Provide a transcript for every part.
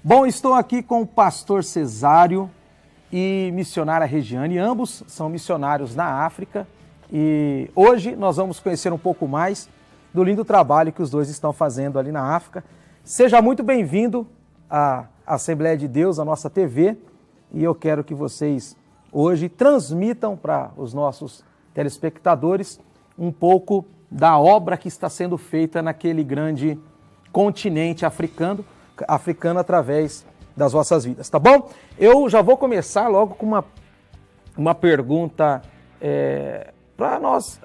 Bom, estou aqui com o pastor Cesário e missionária Regiane, ambos são missionários na África e hoje nós vamos conhecer um pouco mais do lindo trabalho que os dois estão fazendo ali na África. Seja muito bem-vindo à Assembleia de Deus, à nossa TV, e eu quero que vocês hoje transmitam para os nossos telespectadores um pouco da obra que está sendo feita naquele grande continente africano através das vossas vidas, tá bom? Eu já vou começar logo com uma pergunta para nós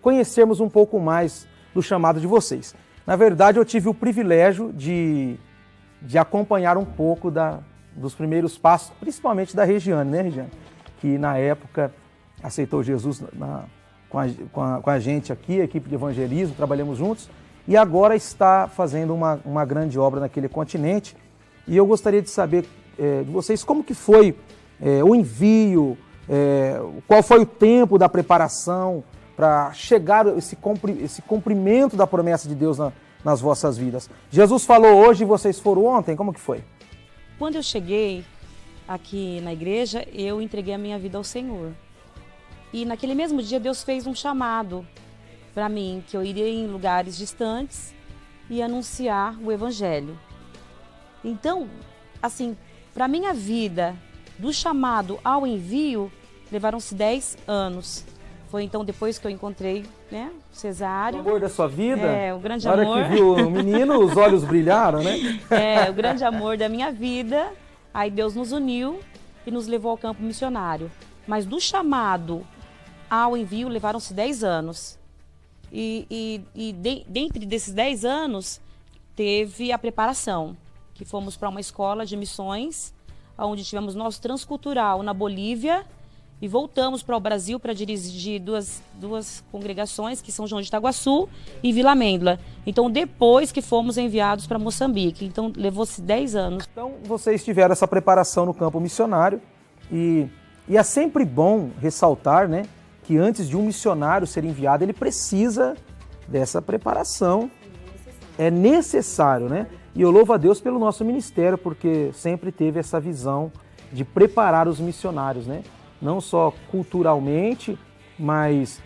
conhecermos um pouco mais do chamado de vocês. Na verdade, eu tive o privilégio de acompanhar um pouco dos primeiros passos, principalmente da Regiane, né, Regiane? Que na época aceitou Jesus com a gente aqui, a equipe de evangelismo, trabalhamos juntos, e agora está fazendo uma grande obra naquele continente. E eu gostaria de saber de vocês como que foi o envio, qual foi o tempo da preparação para chegar esse cumprimento da promessa de Deus nas vossas vidas. Jesus falou hoje e vocês foram ontem, como que foi? Quando eu cheguei aqui na igreja, eu entreguei a minha vida ao Senhor. E naquele mesmo dia Deus fez um chamado para mim, que eu iria em lugares distantes e anunciar o Evangelho. Então, assim, para minha vida, do chamado ao envio, levaram-se 10 anos. Foi então depois que eu encontrei, né, Cesário. O amor da sua vida? O grande amor. Na hora que viu o menino, os olhos brilharam, né? O grande amor da minha vida. Aí Deus nos uniu e nos levou ao campo missionário. Mas do chamado ao envio, levaram-se 10 anos. Dentro desses 10 anos, teve a preparação, que fomos para uma escola de missões, onde tivemos nosso transcultural na Bolívia, e voltamos para o Brasil para dirigir duas congregações, que são João de Itaguaçu e Vila Amêndola. Então, depois que fomos enviados para Moçambique. Então, levou-se 10 anos. Então, vocês tiveram essa preparação no campo missionário, e é sempre bom ressaltar, né, que antes de um missionário ser enviado, ele precisa dessa preparação. É necessário, né? E eu louvo a Deus pelo nosso ministério, porque sempre teve essa visão de preparar os missionários, né? Não só culturalmente, mas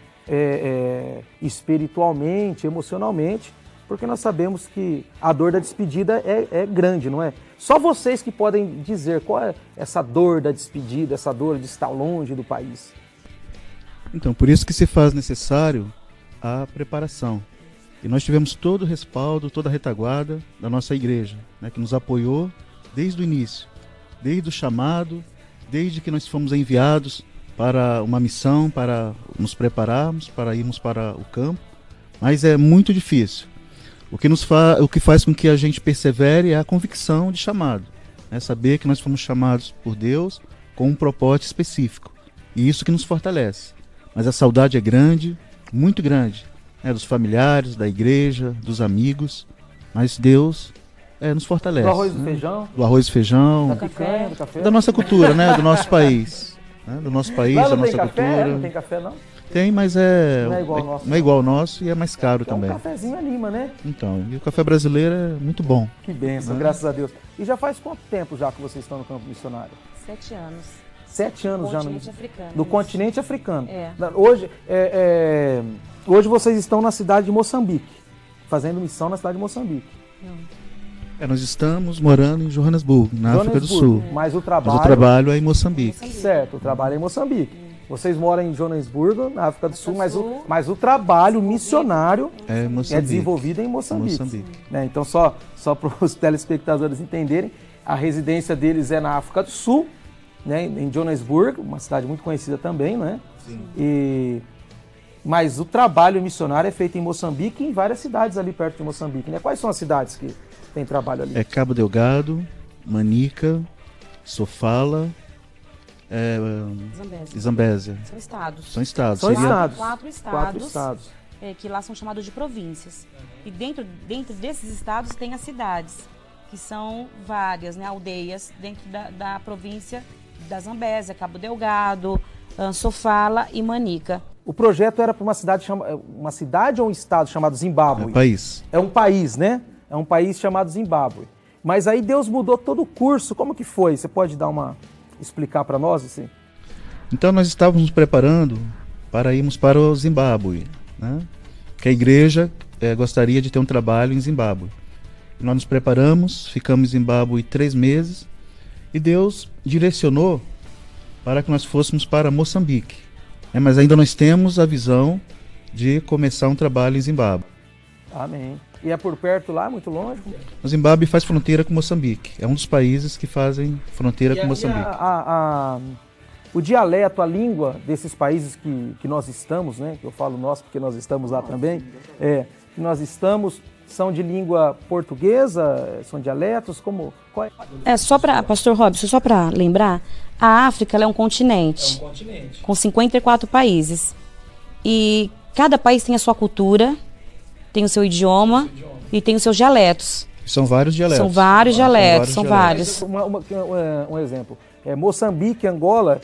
espiritualmente, emocionalmente, porque nós sabemos que a dor da despedida é grande, não é? Só vocês que podem dizer qual é essa dor da despedida, essa dor de estar longe do país. Então, por isso que se faz necessário a preparação. E nós tivemos todo o respaldo, toda a retaguarda da nossa igreja, né, que nos apoiou desde o início, desde o chamado, desde que nós fomos enviados para uma missão, para nos prepararmos, para irmos para o campo. Mas é muito difícil. O que faz com que a gente persevere é a convicção de chamado. É saber que nós fomos chamados por Deus com um propósito específico. E isso que nos fortalece. Mas a saudade é grande, muito grande, né, dos familiares, da igreja, dos amigos. Mas Deus nos fortalece. Do arroz e feijão? Do arroz e feijão. Da picanha, do café? Da nossa cultura, né? Do nosso país. Né, do nosso país, Lá não da nossa tem café? cultura. Não tem café, não? Tem, mas Não é igual ao nosso. não é igual ao nosso e é mais caro É também. um cafezinho a Lima, né? Então, e o café brasileiro é muito bom. Que bênção, graças a Deus. E já faz quanto tempo já que vocês estão no campo missionário? 7 anos. 7 anos já no continente africano. No continente africano. É. Hoje vocês estão na cidade de Moçambique, fazendo missão na cidade de Moçambique. Não. Nós estamos morando em Johannesburgo, na África do Sul. Mas o Mas trabalho... o trabalho é em Moçambique. Certo, o trabalho é em Moçambique. Vocês moram em Joanesburgo, na África do Sul, mas o trabalho missionário é desenvolvido em Moçambique. Né? Então, só para os telespectadores entenderem, a residência deles é na África do Sul, né? Em Joanesburgo, uma cidade muito conhecida também, né? Sim. Mas o trabalho missionário é feito em Moçambique e em várias cidades ali perto de Moçambique. Né? Quais são as cidades que tem trabalho ali? Cabo Delgado, Manica, Sofala... Zambésia. São estados. São estados. São estados. 4 estados. Que lá são chamados de províncias. E dentro desses estados tem as cidades, que são várias, né, aldeias dentro da província da Zambésia, Cabo Delgado, Sofala e Manica. O projeto era para uma cidade ou um estado chamado Zimbábue? É um país. É um país, né? É um país chamado Zimbábue. Mas aí Deus mudou todo o curso. Como que foi? Você pode explicar para nós assim? Então nós estávamos nos preparando para irmos para o Zimbábue, né? Que a igreja gostaria de ter um trabalho em Zimbábue. E nós nos preparamos, ficamos em Zimbábue 3 meses e Deus direcionou para que nós fôssemos para Moçambique. Mas ainda nós temos a visão de começar um trabalho em Zimbábue. Amém. E é por perto lá, muito longe? O Zimbábue faz fronteira com Moçambique. É um dos países que fazem fronteira com Moçambique. O dialeto, a língua desses países que nós estamos, né? Que eu falo nós porque nós estamos lá também, que nós estamos, são de língua portuguesa, são dialetos, como... Só para, Pastor Robson, só para lembrar, a África ela é um continente com 54 países. E cada país tem a sua cultura, tem o seu idioma e tem os seus dialetos. São vários dialetos. São vários dialetos, são vários. Um exemplo, Moçambique, Angola,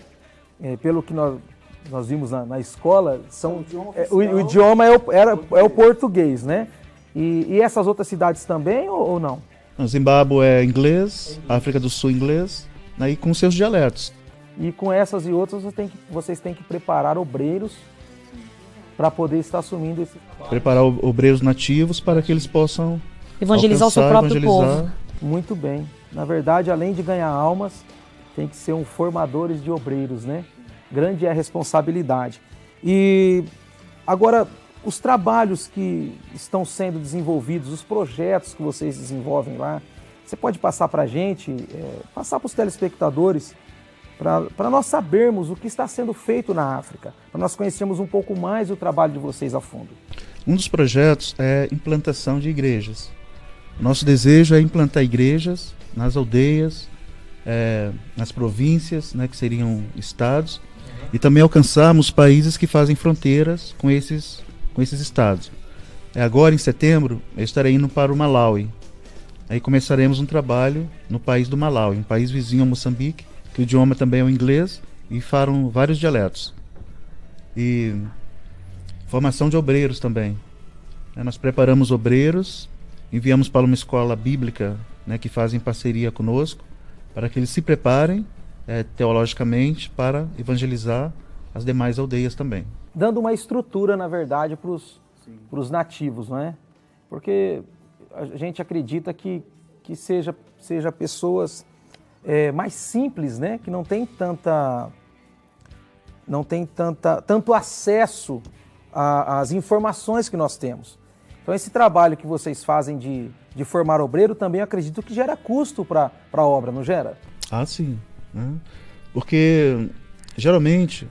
pelo que nós vimos na escola, o idioma é o português, né? E essas outras cidades também ou não? O Zimbábue é inglês, África do Sul inglês, né, e com seus dialetos. E com essas e outras vocês têm que preparar obreiros para poder estar assumindo esse... Preparar obreiros nativos para que eles possam evangelizar o seu próprio povo. Muito bem. Na verdade, além de ganhar almas, tem que ser formadores de obreiros, né? Grande é a responsabilidade. E agora, os trabalhos que estão sendo desenvolvidos, os projetos que vocês desenvolvem lá, você pode passar para a gente, passar para os telespectadores, para nós sabermos o que está sendo feito na África, para nós conhecermos um pouco mais o trabalho de vocês a fundo. Um dos projetos é implantação de igrejas. Nosso desejo é implantar igrejas nas aldeias, nas províncias, né, que seriam estados, e também alcançarmos países que fazem fronteiras com esses estados. Agora, em setembro, eu estarei indo para o Malawi. Aí começaremos um trabalho no país do Malawi, um país vizinho a Moçambique, que o idioma também é o inglês, e falam vários dialetos. E formação de obreiros também. Nós preparamos obreiros, enviamos para uma escola bíblica, né, que fazem parceria conosco, para que eles se preparem teologicamente para evangelizar as demais aldeias também. Dando uma estrutura, na verdade, para os nativos, não é? Porque a gente acredita que seja pessoas mais simples, né? Que não tem tanto acesso às informações que nós temos. Então esse trabalho que vocês fazem de formar obreiro também acredito que gera custo para a obra, não gera? Ah, sim. Porque geralmente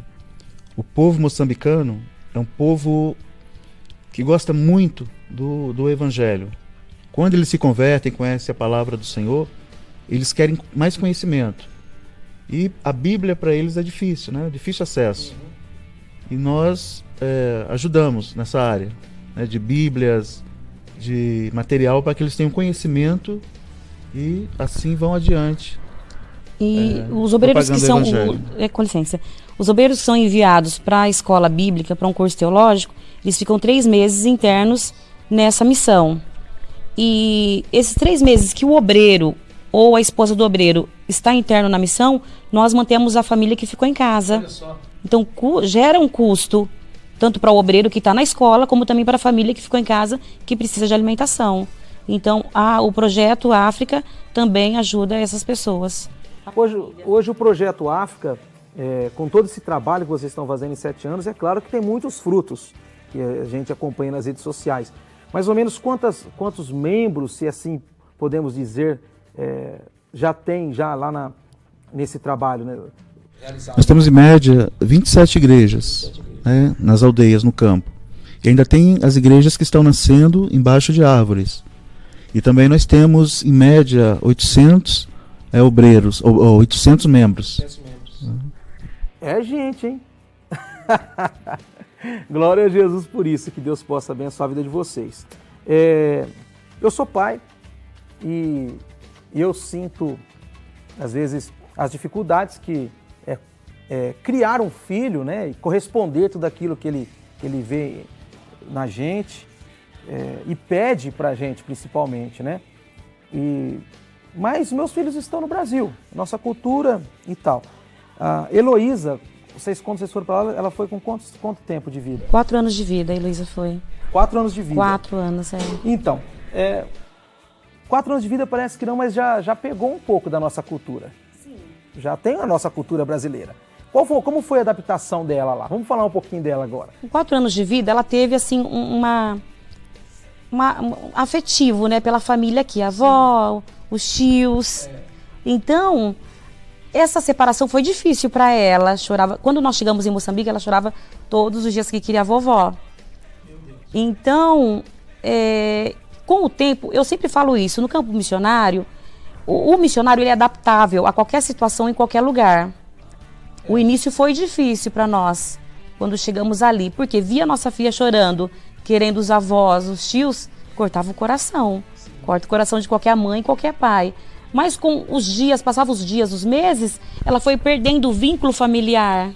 o povo moçambicano é um povo que gosta muito do Evangelho. Quando eles se convertem, conhecem a palavra do Senhor, eles querem mais conhecimento. E a Bíblia para eles é difícil, né? Difícil acesso. E nós ajudamos nessa área, né? De Bíblias, de material para que eles tenham conhecimento e assim vão adiante. E os obreiros que são, com licença, os obreiros que são enviados para a escola bíblica, para um curso teológico, eles ficam 3 meses internos nessa missão. E esses 3 meses que o obreiro ou a esposa do obreiro está interno na missão, nós mantemos a família que ficou em casa. Olha só. Então gera um custo, tanto para o obreiro que está na escola, como também para a família que ficou em casa, que precisa de alimentação. Então o projeto África também ajuda essas pessoas. Hoje o Projeto África, com todo esse trabalho que vocês estão fazendo em 7 anos, é claro que tem muitos frutos que a gente acompanha nas redes sociais. Mais ou menos quantos membros, se assim podemos dizer, já tem lá nesse trabalho, né? Nós temos em média 27 igrejas, né, nas aldeias, no campo. E ainda tem as igrejas que estão nascendo embaixo de árvores. E também nós temos em média 800 obreiros, ou 800 membros. 800 membros. É gente, hein? Glória a Jesus por isso, que Deus possa abençoar a vida de vocês. Eu sou pai e eu sinto, às vezes, as dificuldades que criar um filho, né, e corresponder tudo aquilo que ele vê na gente e pede pra gente, principalmente, né? E mas meus filhos estão no Brasil, nossa cultura e tal. A Heloísa, quando vocês foram para lá, ela foi com quanto tempo de vida? 4 anos de vida, a Heloísa foi. 4 anos de vida? 4 anos, Então, 4 anos de vida parece que não, mas já pegou um pouco da nossa cultura. Sim. Já tem a nossa cultura brasileira. Como foi a adaptação dela lá? Vamos falar um pouquinho dela agora. Com 4 anos de vida, ela teve, assim, um afetivo, né, pela família aqui, a avó, os tios. Então, essa separação foi difícil para ela. Chorava. Quando nós chegamos em Moçambique, ela chorava todos os dias que queria a vovó. Então, com o tempo, eu sempre falo isso, no campo missionário, o missionário ele é adaptável a qualquer situação em qualquer lugar. O início foi difícil para nós, quando chegamos ali, porque via nossa filha chorando, querendo os avós, os tios, cortava o coração. Corta o coração de qualquer mãe, qualquer pai. Mas com os dias, passavam os dias, os meses, ela foi perdendo o vínculo familiar.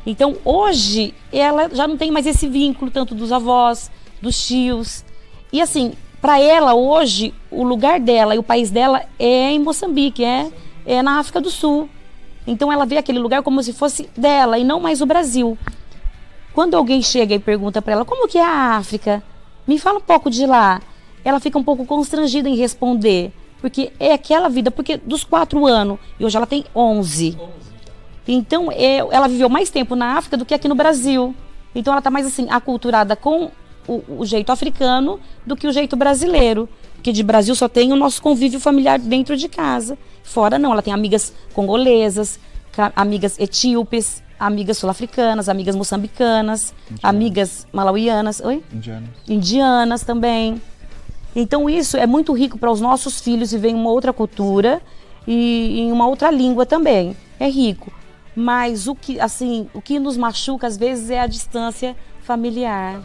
Então, hoje, ela já não tem mais esse vínculo, tanto dos avós, dos tios. E assim, para ela, hoje, o lugar dela e o país dela é em Moçambique, é na África do Sul. Então, ela vê aquele lugar como se fosse dela e não mais o Brasil. Quando alguém chega e pergunta para ela, como que é a África? Me fala um pouco de lá. Ela fica um pouco constrangida em responder, porque é aquela vida, porque dos 4 anos, e hoje ela tem 11. Então, ela viveu mais tempo na África do que aqui no Brasil. Então, ela está mais assim, aculturada com o jeito africano do que o jeito brasileiro. Porque de Brasil só tem o nosso convívio familiar dentro de casa. Fora não, ela tem amigas congolesas, amigas etíopes, amigas sul-africanas, amigas moçambicanas, amigas malauianas, indianas também. Então isso é muito rico para os nossos filhos viver em uma outra cultura e em uma outra língua também. É rico. Mas o que nos machuca às vezes é a distância familiar.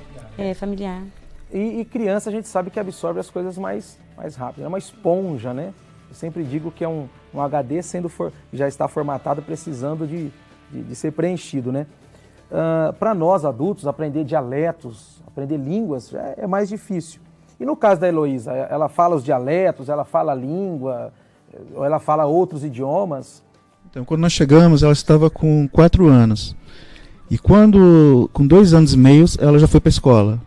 Familiar. E criança a gente sabe que absorve as coisas mais rápido. É uma esponja, né? Eu sempre digo que é um HD já está formatado, precisando de ser preenchido, né? Para nós adultos, aprender dialetos, aprender línguas é mais difícil. E no caso da Heloísa, ela fala os dialetos, ela fala a língua, ou ela fala outros idiomas? Então, quando nós chegamos, ela estava com 4 anos. E com 2 anos e meio, ela já foi para a escola.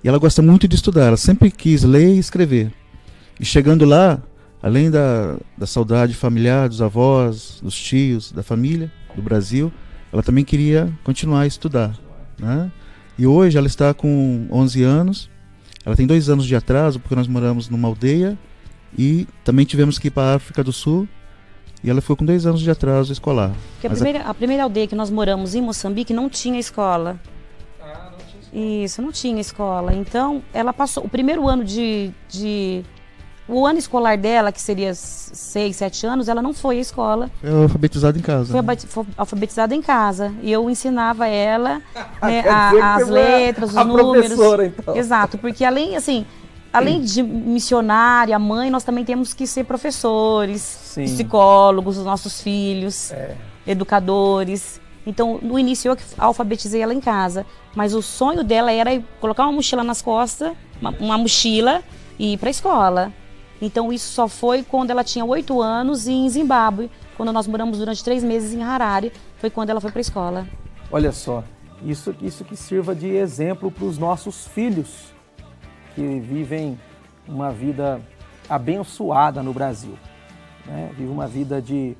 E ela gosta muito de estudar, ela sempre quis ler e escrever. E chegando lá, além da saudade familiar, dos avós, dos tios, da família, do Brasil, ela também queria continuar a estudar, né? E hoje ela está com 11 anos, ela tem 2 anos de atraso, porque nós moramos numa aldeia e também tivemos que ir para a África do Sul, e ela ficou com 2 anos de atraso escolar. Porque a primeira aldeia que nós moramos em Moçambique não tinha escola. Isso, não tinha escola. Então, ela passou o primeiro ano o ano escolar dela, que seria 6, 7 anos, ela não foi à escola. Foi alfabetizada em casa. Foi alfabetizada em casa. E eu ensinava ela, né, as letras, os números. Então. Exato, porque além de missionária, mãe, nós também temos que ser professores, sim, psicólogos, os nossos filhos, educadores. Então, no início eu alfabetizei ela em casa, mas o sonho dela era colocar uma mochila nas costas, uma mochila, e ir para a escola. Então, isso só foi quando ela tinha 8 anos e em Zimbábue, quando nós moramos durante 3 meses em Harare, foi quando ela foi para a escola. Olha só, isso que sirva de exemplo para os nossos filhos, que vivem uma vida abençoada no Brasil, né? Vive uma vida de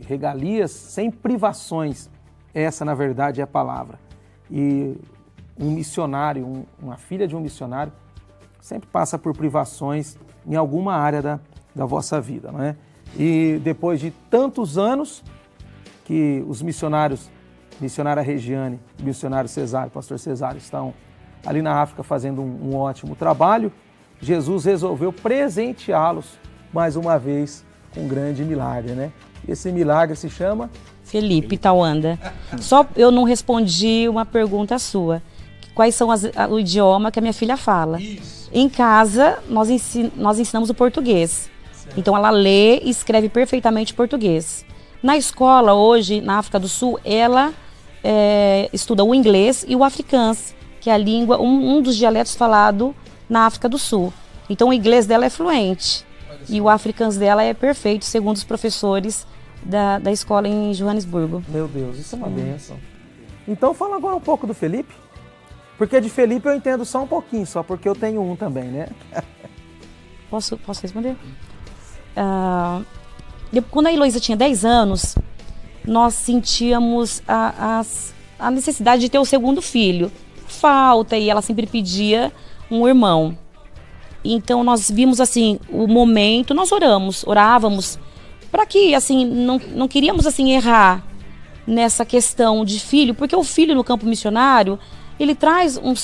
regalias, sem privações. Essa, na verdade, é a palavra. E um missionário, uma filha de um missionário, sempre passa por privações em alguma área da vossa vida, não é? E depois de tantos anos que os missionários, missionária Regiane, missionário Cesário, pastor Cesário, estão ali na África fazendo um ótimo trabalho, Jesus resolveu presenteá-los mais uma vez com um grande milagre, né? Esse milagre se chama? Felipe Tawanda. Só eu não respondi uma pergunta sua. Quais são o idioma que a minha filha fala? Isso. Em casa, nós ensinamos o português. Certo. Então, ela lê e escreve perfeitamente português. Na escola, hoje, na África do Sul, ela estuda o inglês e o afrikaans, que é a língua, um dos dialetos falado na África do Sul. Então, o inglês dela é fluente. E o Africans dela é perfeito, segundo os professores da escola em Joanesburgo. Meu Deus, isso é uma bênção. Então fala agora um pouco do Felipe, porque de Felipe eu entendo só um pouquinho, só porque eu tenho um também, né? Posso responder? Quando a Heloísa tinha 10 anos, nós sentíamos a necessidade de ter o segundo filho. Falta, e ela sempre pedia um irmão. Então nós vimos assim o momento, nós orávamos para que assim não queríamos assim errar nessa questão de filho, porque o filho no campo missionário ele traz uma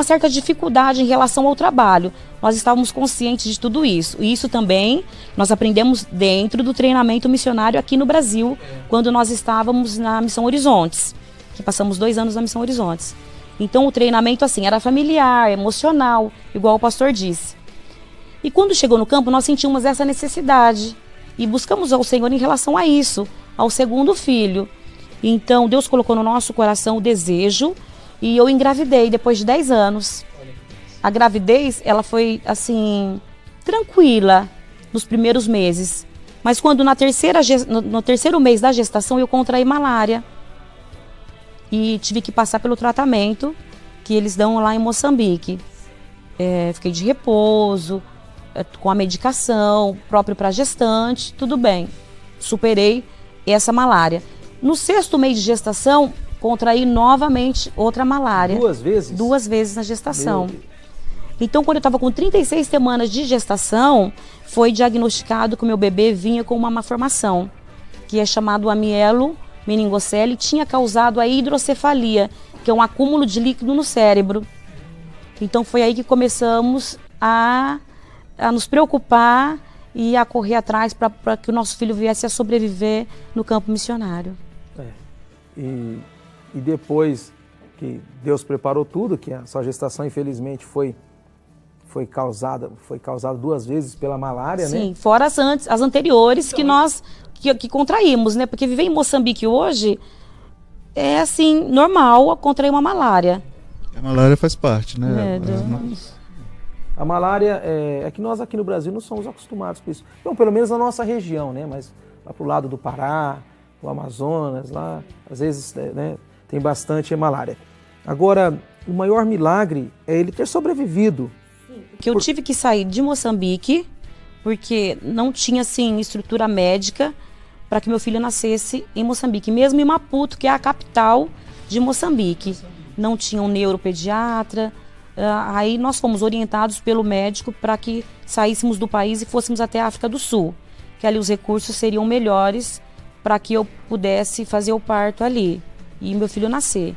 certa dificuldade em relação ao trabalho. Nós estávamos conscientes de tudo isso. E isso também nós aprendemos dentro do treinamento missionário aqui no Brasil, quando nós estávamos na Missão Horizontes, que passamos 2 anos na Missão Horizontes. Então o treinamento assim era familiar, emocional, igual o pastor disse. E quando chegou no campo nós sentimos essa necessidade e buscamos ao Senhor em relação a isso, ao segundo filho. Então Deus colocou no nosso coração o desejo e eu engravidei depois de 10 anos. A gravidez ela foi assim tranquila nos primeiros meses, mas quando no terceiro mês da gestação eu contraí malária. E tive que passar pelo tratamento que eles dão lá em Moçambique. Fiquei de repouso, com a medicação próprio para gestante, tudo bem. Superei essa malária. No 6º mês de gestação, contraí novamente outra malária. 2 vezes? 2 vezes na gestação. Então, quando eu estava com 36 semanas de gestação, foi diagnosticado que o meu bebê vinha com uma malformação, que é chamado amielo meningocele, tinha causado a hidrocefalia, que é um acúmulo de líquido no cérebro. Então foi aí que começamos a nos preocupar e a correr atrás para que o nosso filho viesse a sobreviver no campo missionário. E depois que Deus preparou tudo, que a sua gestação infelizmente foi causada 2 vezes pela malária, né? Sim, fora as anteriores que nós que contraímos, né? Porque viver em Moçambique hoje é assim, normal contrair uma malária. A malária faz parte, né? A malária é que nós aqui no Brasil não somos acostumados com isso. Então, pelo menos na nossa região, né? Mas lá pro lado do Pará, o Amazonas, lá, às vezes, né, tem bastante malária. Agora, o maior milagre é ele ter sobrevivido. Que eu tive que sair de Moçambique, porque não tinha, assim, estrutura médica para que meu filho nascesse em Moçambique. Mesmo em Maputo, que é a capital de Moçambique. Não tinha um neuropediatra. Aí nós fomos orientados pelo médico para que saíssemos do país e fôssemos até a África do Sul. Que ali os recursos seriam melhores para que eu pudesse fazer o parto ali e meu filho nascer.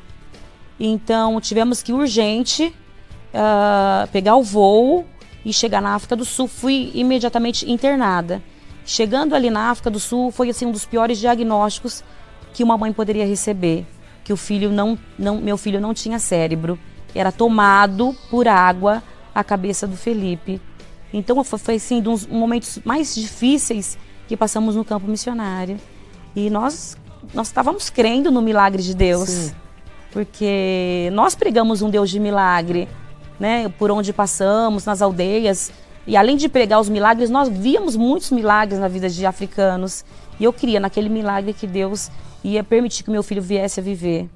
Então tivemos que urgente pegar o voo e chegar na África do Sul. Fui imediatamente internada. Chegando ali na África do Sul foi assim um dos piores diagnósticos que uma mãe poderia receber, que meu filho não tinha cérebro, era tomado por água a cabeça do Felipe. Então foi assim um dos momentos mais difíceis que passamos no campo missionário. E nós estávamos crendo no milagre de Deus. Sim. Porque nós pregamos um Deus de milagre, né? Por onde passamos, nas aldeias. E além de pregar os milagres, nós víamos muitos milagres na vida de africanos. E eu cria naquele milagre que Deus ia permitir que meu filho viesse a viver.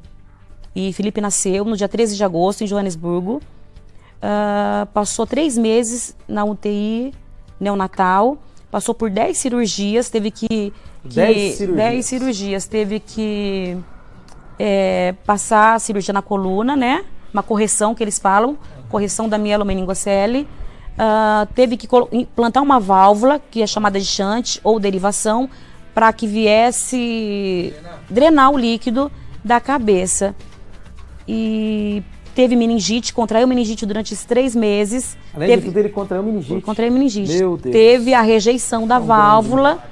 E Felipe nasceu no dia 13 de agosto, em Joanesburgo. Passou 3 meses na UTI neonatal. Passou por 10 cirurgias, teve que 10 cirurgias. Teve que passar a cirurgia na coluna, né? Uma correção que eles falam, correção da mielomeningocele. Teve que implantar uma válvula, que é chamada de shunt ou derivação, para que viesse drenar o líquido da cabeça. E teve meningite, contraiu meningite durante esses 3 meses. Além de tudo, ele contraiu meningite. Contraiu meningite. Meu Deus. Teve a rejeição da válvula.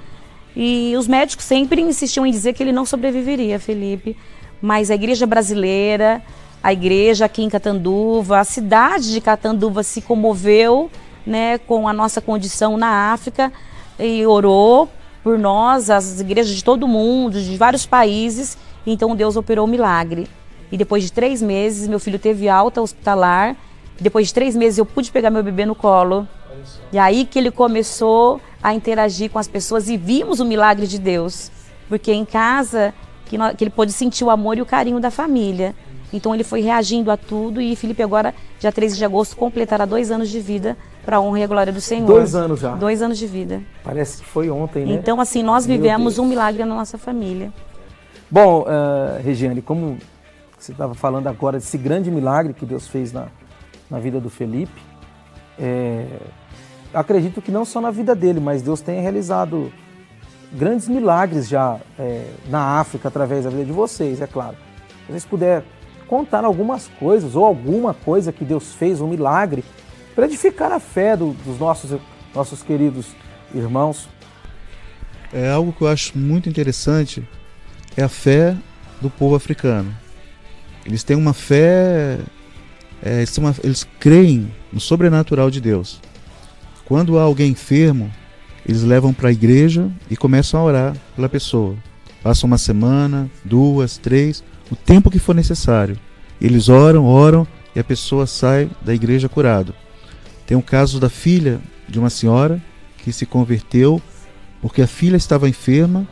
E os médicos sempre insistiam em dizer que ele não sobreviveria, Felipe. Mas a igreja brasileira, a igreja aqui em Catanduva, a cidade de Catanduva se comoveu, né, com a nossa condição na África e orou por nós, as igrejas de todo mundo, de vários países. Então Deus operou o milagre. E depois de 3 meses, meu filho teve alta hospitalar. Depois de 3 meses, eu pude pegar meu bebê no colo. E aí que ele começou a interagir com as pessoas e vimos o milagre de Deus. Porque em casa que ele pôde sentir o amor e o carinho da família. Então ele foi reagindo a tudo e Felipe agora, dia 13 de agosto, completará 2 anos de vida para a honra e a glória do Senhor. 2 anos já? 2 anos de vida. Parece que foi ontem, né? Então assim, nós vivemos um milagre na nossa família. Bom, Regiane, como você estava falando agora desse grande milagre que Deus fez na vida do Felipe, acredito que não só na vida dele, mas Deus tem realizado grandes milagres já na África, através da vida de vocês, é claro. Se vocês puderem contar algumas coisas, ou alguma coisa que Deus fez, um milagre, para edificar a fé dos nossos queridos irmãos. É algo que eu acho muito interessante, é a fé do povo africano. Eles têm uma fé, eles creem no sobrenatural de Deus. Quando há alguém enfermo, eles levam para a igreja e começam a orar pela pessoa. Passam 1 semana, 2, 3, o tempo que for necessário. Eles oram e a pessoa sai da igreja curada. Tem um caso da filha de uma senhora que se converteu porque a filha estava enferma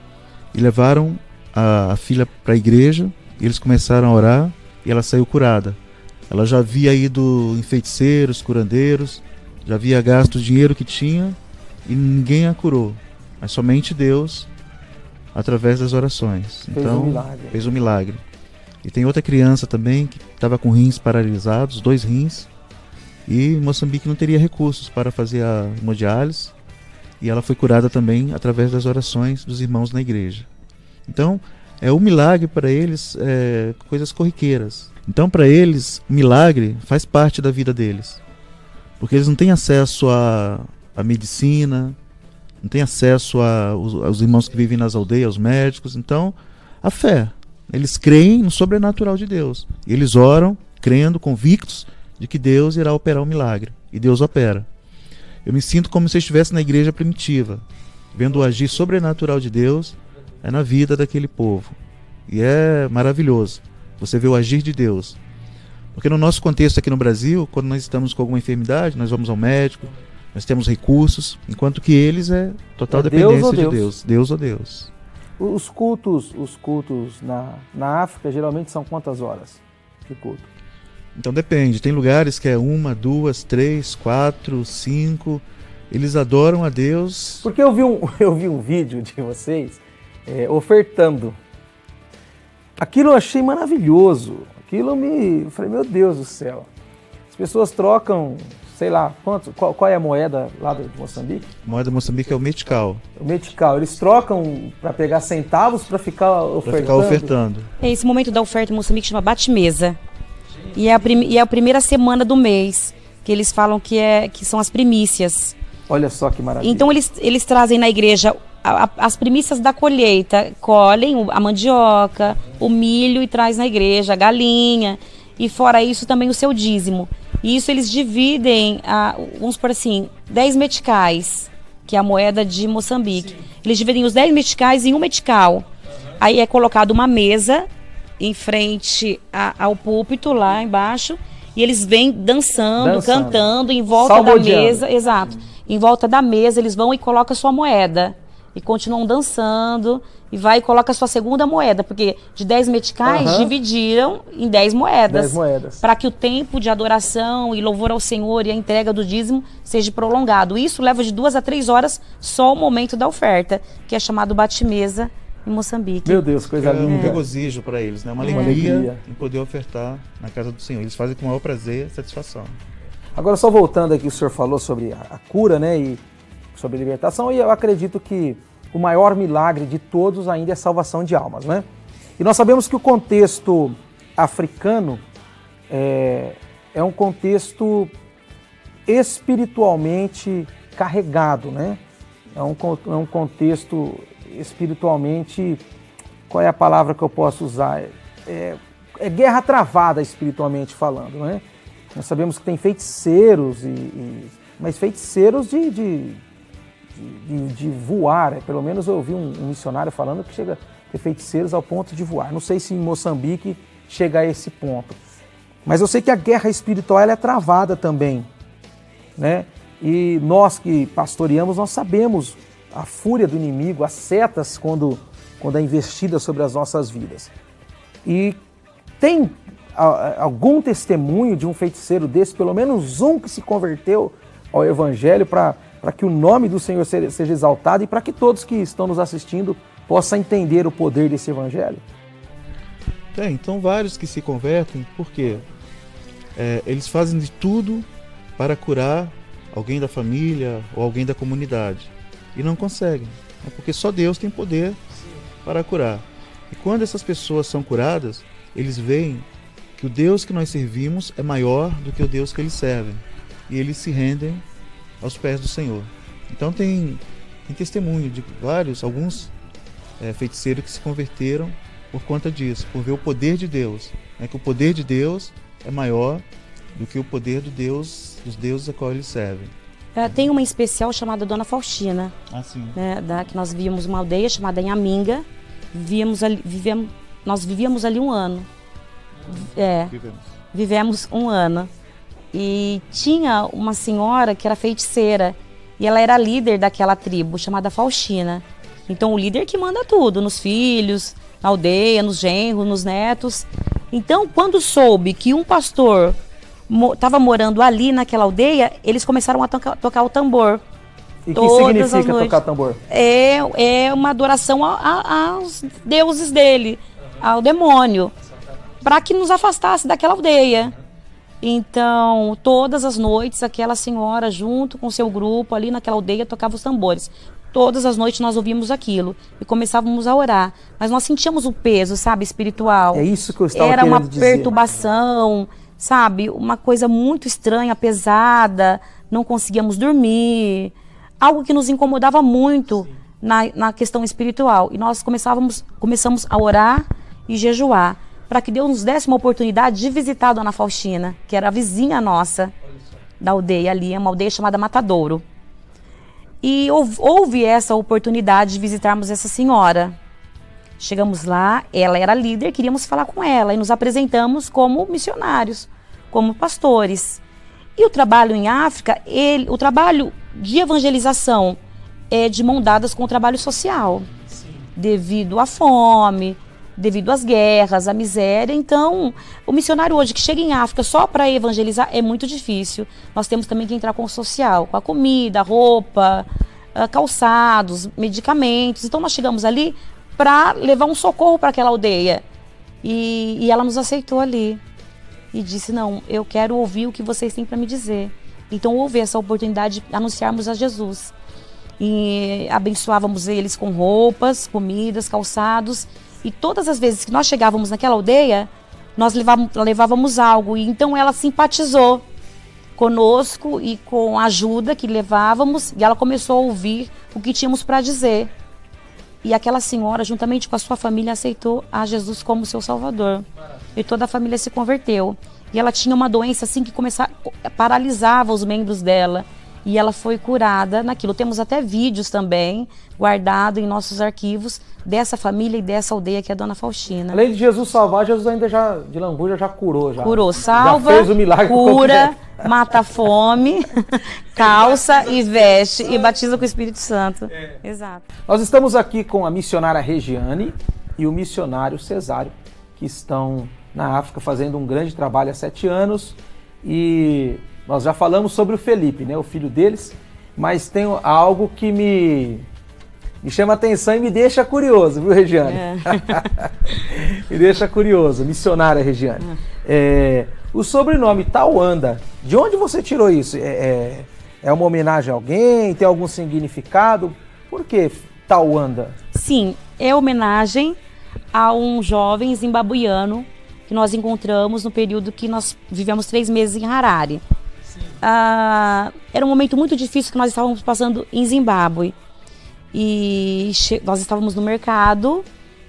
e levaram a filha para a igreja e eles começaram a orar e ela saiu curada. Ela já havia ido em feiticeiros, curandeiros, já havia gasto o dinheiro que tinha e ninguém a curou, mas somente Deus, através das orações. Fez um milagre. E tem outra criança também que estava com rins paralisados, 2 rins, e Moçambique não teria recursos para fazer a hemodiálise, e ela foi curada também através das orações dos irmãos na igreja. Então, o milagre para eles coisas corriqueiras. Então, para eles, milagre faz parte da vida deles, porque eles não têm acesso a medicina, não têm acesso aos irmãos que vivem nas aldeias, aos médicos. Então, a fé. Eles creem no sobrenatural de Deus. E eles oram, crendo, convictos de que Deus irá operar o milagre. E Deus opera. Eu me sinto como se eu estivesse na igreja primitiva, vendo o agir sobrenatural de Deus na vida daquele povo. E é maravilhoso você ver o agir de Deus. Porque no nosso contexto aqui no Brasil, quando nós estamos com alguma enfermidade, nós vamos ao médico, nós temos recursos, enquanto que eles total dependência de Deus. Deus ou Deus. Os cultos na África geralmente são quantas horas de culto? Então depende, tem lugares que é 1, 2, 3, 4, 5, eles adoram a Deus. Porque eu vi um vídeo de vocês ofertando. Aquilo eu achei maravilhoso, eu falei, meu Deus do céu, as pessoas trocam, sei lá, qual é a moeda lá de Moçambique? A moeda de Moçambique é o metical. O metical, eles trocam para pegar centavos para ficar ofertando? Esse momento da oferta em Moçambique chama bate-mesa. E é a primeira semana do mês, que eles falam que são as primícias. Olha só que maravilha. Então eles trazem na igreja as primícias da colheita, colhem a mandioca, o milho e traz na igreja, a galinha. E fora isso também o seu dízimo. E isso eles dividem, vamos por assim, 10 meticais, que é a moeda de Moçambique. Sim. Eles dividem os 10 meticais em um metical. Aí é colocado uma mesa em frente ao púlpito lá embaixo e eles vêm dançando, cantando em volta da mesa. Exato. Em volta da mesa eles vão e colocam a sua moeda e continuam dançando e vai e coloca a sua segunda moeda, porque de 10 meticais dividiram em 10 moedas. 10 moedas. Para que o tempo de adoração e louvor ao Senhor e a entrega do dízimo seja prolongado. Isso leva de 2 a 3 horas só o momento da oferta, que é chamado bate-mesa em Moçambique. Meu Deus, coisa linda. É um regozijo para eles, né? Uma alegria em poder ofertar na casa do Senhor. Eles fazem com o maior prazer e satisfação. Agora, só voltando aqui, o senhor falou sobre a cura, né? E sobre a libertação, e eu acredito que o maior milagre de todos ainda é a salvação de almas, né? E nós sabemos que o contexto africano é um contexto espiritualmente carregado, né? É um contexto espiritualmente, qual é a palavra que eu posso usar? É guerra travada espiritualmente falando, né? Nós sabemos que tem feiticeiros, mas feiticeiros de voar, pelo menos eu ouvi um missionário falando que chega a ter feiticeiros ao ponto de voar. Não sei se em Moçambique chega a esse ponto, mas eu sei que a guerra espiritual ela é travada também, né? E nós que pastoreamos, nós sabemos a fúria do inimigo, as setas quando é investida sobre as nossas vidas. E tem algum testemunho de um feiticeiro desse, pelo menos um que se converteu ao Evangelho, para que o nome do Senhor seja exaltado e para que todos que estão nos assistindo possam entender o poder desse Evangelho? Então vários que se convertem, porque eles fazem de tudo para curar alguém da família ou alguém da comunidade e não conseguem, porque só Deus tem poder para curar. E quando essas pessoas são curadas, eles veem que o Deus que nós servimos é maior do que o Deus que eles servem, e eles se rendem aos pés do Senhor. Então tem testemunho de alguns feiticeiros que se converteram por conta disso, por ver o poder de Deus, que o poder de Deus é maior do que o poder dos deuses a qual eles servem. Tem uma especial chamada Dona Faustina, sim. Que nós víamos uma aldeia chamada Inhaminga, nós vivíamos ali um ano. Vivemos um ano. E tinha uma senhora que era feiticeira, e ela era líder daquela tribo, chamada Faustina. Então o líder que manda tudo, nos filhos, na aldeia, nos genros, nos netos. Então quando soube que um pastor estava morando ali naquela aldeia, eles começaram a tocar o tambor. E o que significa tocar tambor? É uma adoração aos deuses dele, ao demônio, para que nos afastasse daquela aldeia. Então, todas as noites, aquela senhora, junto com seu grupo, ali naquela aldeia, tocava os tambores. Todas as noites nós ouvíamos aquilo e começávamos a orar. Mas nós sentíamos o peso, sabe, espiritual. É isso que eu estava querendo dizer. Era uma perturbação, sabe, uma coisa muito estranha, pesada, não conseguíamos dormir. Algo que nos incomodava muito na questão espiritual. E nós começamos a orar e jejuar, para que Deus nos desse uma oportunidade de visitar a Dona Faustina, que era a vizinha nossa da aldeia ali, uma aldeia chamada Matadouro. E houve essa oportunidade de visitarmos essa senhora. Chegamos lá, ela era líder, queríamos falar com ela e nos apresentamos como missionários, como pastores. E o trabalho em África, o trabalho de evangelização é de mão dadas com o trabalho social. Sim. Devido à fome, devido às guerras, à miséria. Então, o missionário hoje que chega em África só para evangelizar é muito difícil. Nós temos também que entrar com o social, com a comida, roupa, calçados, medicamentos. Então, nós chegamos ali para levar um socorro para aquela aldeia. E ela nos aceitou ali. E disse, não, eu quero ouvir o que vocês têm para me dizer. Então houve essa oportunidade de anunciarmos a Jesus. E abençoávamos eles com roupas, comidas, calçados. E todas as vezes que nós chegávamos naquela aldeia, nós levávamos algo. E então ela simpatizou conosco e com a ajuda que levávamos. E ela começou a ouvir o que tínhamos para dizer. E aquela senhora, juntamente com a sua família, aceitou a Jesus como seu Salvador. E toda a família se converteu. E ela tinha uma doença assim que paralisava os membros dela. E ela foi curada naquilo. Temos até vídeos também guardados em nossos arquivos dessa família e dessa aldeia que é a Dona Faustina. Além de Jesus salvar, Jesus ainda de Lambuja já curou. Curou, salva, já fez o milagre, cura, mata a fome, calça e veste e batiza com o Espírito Santo. Exato. Nós estamos aqui com a missionária Regiane e o missionário Cesário, que estão na África fazendo um grande trabalho há 7 anos. E nós já falamos sobre o Felipe, né, o filho deles, mas tem algo que me chama a atenção e me deixa curioso, viu, Regiane? Me deixa curioso, missionária Regiane. O sobrenome Tauanda, de onde você tirou isso? É uma homenagem a alguém? Tem algum significado? Por que Tauanda? Sim, é homenagem a um jovem zimbabuiano que nós encontramos no período que nós vivemos 3 meses em Harare. Era um momento muito difícil que nós estávamos passando em Zimbábue. E nós estávamos no mercado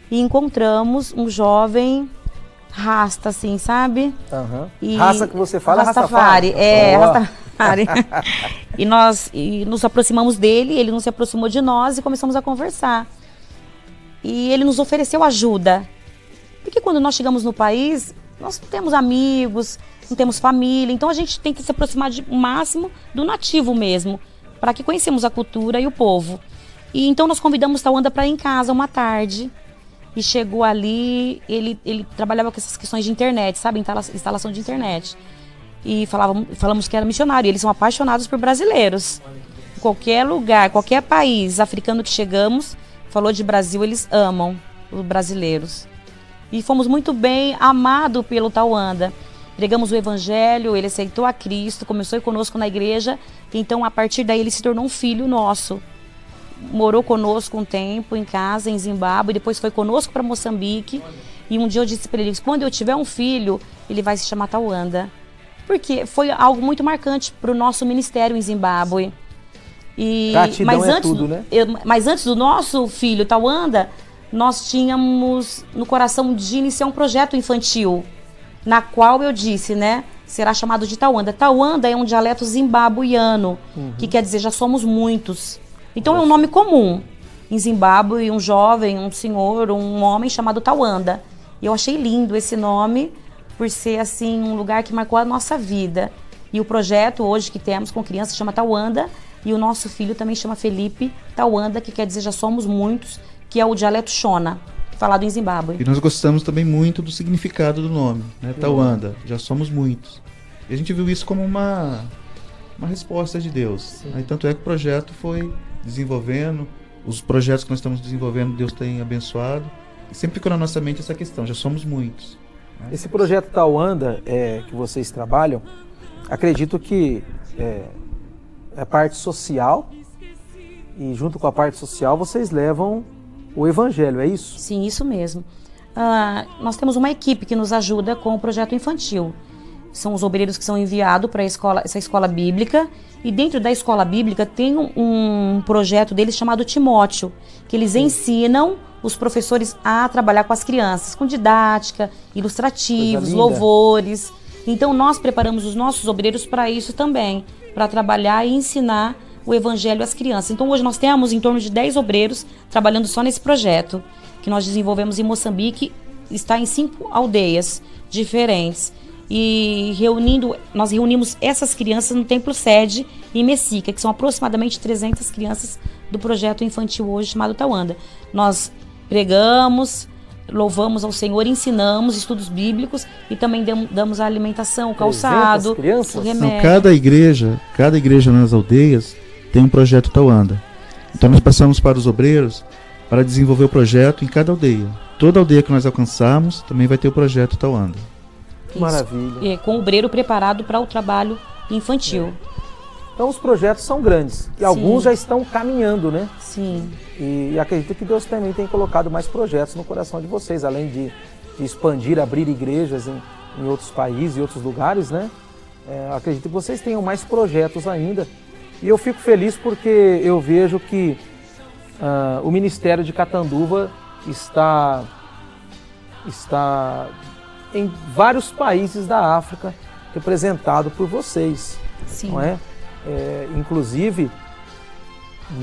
e encontramos um jovem rasta, sabe? Uhum. Raça que você fala? Rastafari. Rastafari. E nós nos aproximamos dele, ele nos aproximou de nós e começamos a conversar. E ele nos ofereceu ajuda. Porque quando nós chegamos no país, nós não temos amigos, não temos família, então a gente tem que se aproximar o máximo do nativo mesmo, para que conhecemos a cultura e o povo. E então nós convidamos Tauanda para ir em casa uma tarde, e chegou ali, ele trabalhava com essas questões de internet, sabe, instalação de internet. E falamos que era missionário, e eles são apaixonados por brasileiros. Em qualquer lugar, qualquer país africano que chegamos, falou de Brasil, eles amam os brasileiros. E fomos muito bem amados pelo Tauanda. Pregamos o evangelho, ele aceitou a Cristo, começou conosco na igreja, então a partir daí ele se tornou um filho nosso. Morou conosco um tempo em casa, em Zimbábue, depois foi conosco para Moçambique. E um dia eu disse para ele, quando eu tiver um filho, ele vai se chamar Tauanda. Porque foi algo muito marcante para o nosso ministério em Zimbábue. Tudo, né? Mas antes do nosso filho, Tauanda, nós tínhamos no coração de iniciar um projeto infantil, na qual eu disse, né, será chamado de Tauanda. Tauanda é um dialeto zimbabuiano, que quer dizer já somos muitos. Então é um nome comum. Em Zimbábue, um jovem, um senhor, um homem chamado Tauanda. E eu achei lindo esse nome, por ser assim um lugar que marcou a nossa vida. E o projeto hoje que temos com crianças chama Tauanda, e o nosso filho também chama Felipe Tauanda, que quer dizer já somos muitos, que é o dialeto Shona, falado em Zimbábue. E nós gostamos também muito do significado do nome, né? Tauanda, já somos muitos. E a gente viu isso como uma resposta de Deus. Né? Tanto é que o projeto foi desenvolvendo, os projetos que nós estamos desenvolvendo, Deus tem abençoado. E sempre ficou na nossa mente essa questão, já somos muitos. Né? Esse projeto Tauanda que vocês trabalham, acredito que é parte social, e junto com a parte social vocês levam o evangelho, é isso? Sim, isso mesmo. Nós temos uma equipe que nos ajuda com o projeto infantil. São os obreiros que são enviados para essa escola bíblica, e dentro da escola bíblica tem um projeto deles chamado Timóteo, que eles ensinam os professores a trabalhar com as crianças, com didática, ilustrativos, louvores. Então nós preparamos os nossos obreiros para isso também, para trabalhar e ensinar o evangelho às crianças. Então hoje nós temos em torno de 10 obreiros trabalhando só nesse projeto, que nós desenvolvemos em Moçambique, está em 5 aldeias diferentes. E nós reunimos essas crianças no Templo Sede em Messica, que são aproximadamente 300 crianças do projeto infantil hoje chamado Tauanda. Nós pregamos, louvamos ao Senhor, ensinamos estudos bíblicos e também damos a alimentação, o calçado, o remédio. Então, cada igreja nas aldeias tem um projeto Tauanda. Então nós passamos para os obreiros para desenvolver o projeto em cada aldeia. Toda aldeia que nós alcançarmos também vai ter o projeto Tauanda. Maravilha. Com o obreiro preparado para o trabalho infantil. Então os projetos são grandes e alguns já estão caminhando, né? Sim. E acredito que Deus também tem colocado mais projetos no coração de vocês, além de expandir, abrir igrejas em outros países e outros lugares, né? Acredito que vocês tenham mais projetos ainda. E eu fico feliz porque eu vejo que o Ministério de Catanduva está em vários países da África, representado por vocês. Sim. Não é? Inclusive,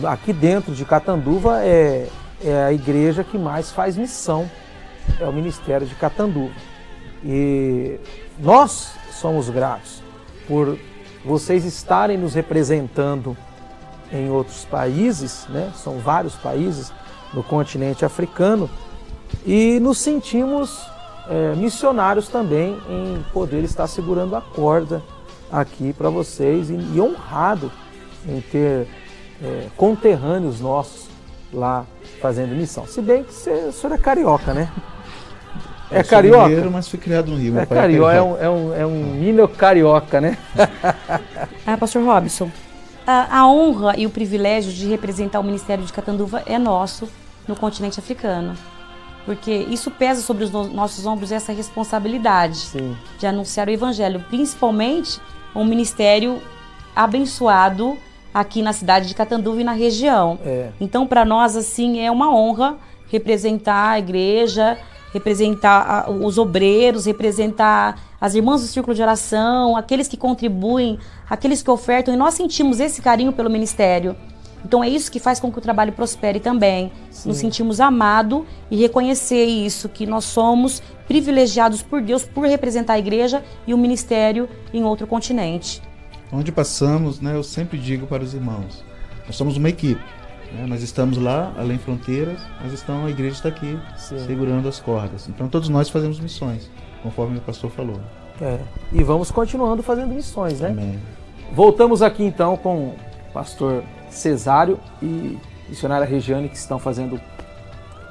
aqui dentro de Catanduva é a igreja que mais faz missão, é o Ministério de Catanduva. E nós somos gratos por vocês estarem nos representando em outros países, né? São vários países no continente africano, e nos sentimos missionários também em poder estar segurando a corda aqui para vocês e honrado em ter conterrâneos nossos lá fazendo missão. Se bem que o senhor é carioca, né? É carioca? Mineiro, mas fui criado no Rio. É carioca, é um menino carioca, né? Pastor Robson, a honra e o privilégio de representar o Ministério de Catanduva é nosso no continente africano. Porque isso pesa sobre os nossos ombros, essa responsabilidade. Sim. De anunciar o Evangelho, principalmente um ministério abençoado aqui na cidade de Catanduva e na região. Então, para nós, assim, é uma honra representar a igreja, representar os obreiros, representar as irmãs do Círculo de Oração, aqueles que contribuem, aqueles que ofertam, e nós sentimos esse carinho pelo ministério. Então é isso que faz com que o trabalho prospere também. Sim. Nos sentimos amados e reconhecer isso, que nós somos privilegiados por Deus por representar a igreja e o ministério em outro continente. Onde passamos, né, eu sempre digo para os irmãos, nós somos uma equipe. Nós estamos lá, além fronteiras, mas a igreja está aqui, Sim. segurando as cordas. Então todos nós fazemos missões, conforme o pastor falou. E vamos continuando fazendo missões, né? Amém. Voltamos aqui então com o pastor Cesário e missionária Regiane, que estão fazendo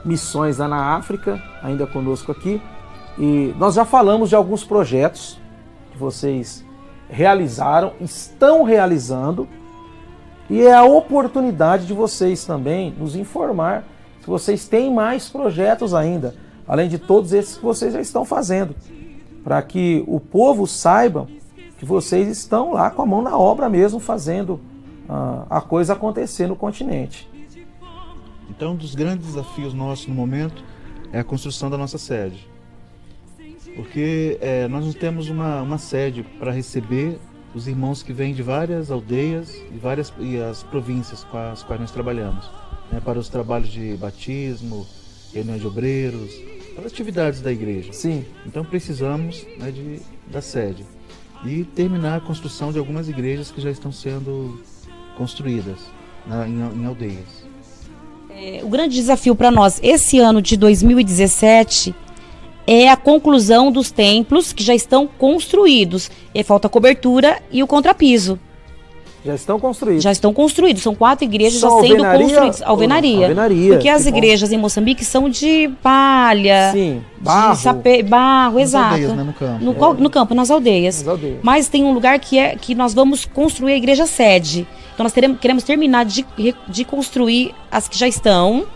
missões lá na África, ainda conosco aqui. E nós já falamos de alguns projetos que vocês realizaram, estão realizando, e é a oportunidade de vocês também nos informar se vocês têm mais projetos ainda, além de todos esses que vocês já estão fazendo, para que o povo saiba que vocês estão lá com a mão na obra mesmo, fazendo a coisa acontecer no continente. Então, um dos grandes desafios nossos no momento é a construção da nossa sede. Porque nós não temos uma sede para receber os irmãos que vêm de várias aldeias e as províncias com as quais nós trabalhamos, né, para os trabalhos de batismo, reunião de obreiros, para as atividades da igreja. Sim. Então precisamos, né, da sede e terminar a construção de algumas igrejas que já estão sendo construídas, né, em aldeias. O grande desafio para nós esse ano de 2017 é a conclusão dos templos que já estão construídos. E falta a cobertura e o contrapiso. Já estão construídos. Já estão construídos. São 4 igrejas Só já sendo alvenaria construídas. Alvenaria. Alvenaria. Porque as Que bom. igrejas em Moçambique são de palha, Sim, barro, Nas exato. aldeias, né, no campo. No campo, nas aldeias. Nas aldeias. Mas tem um lugar que nós vamos construir a igreja sede. Então nós queremos terminar de construir as que já estão.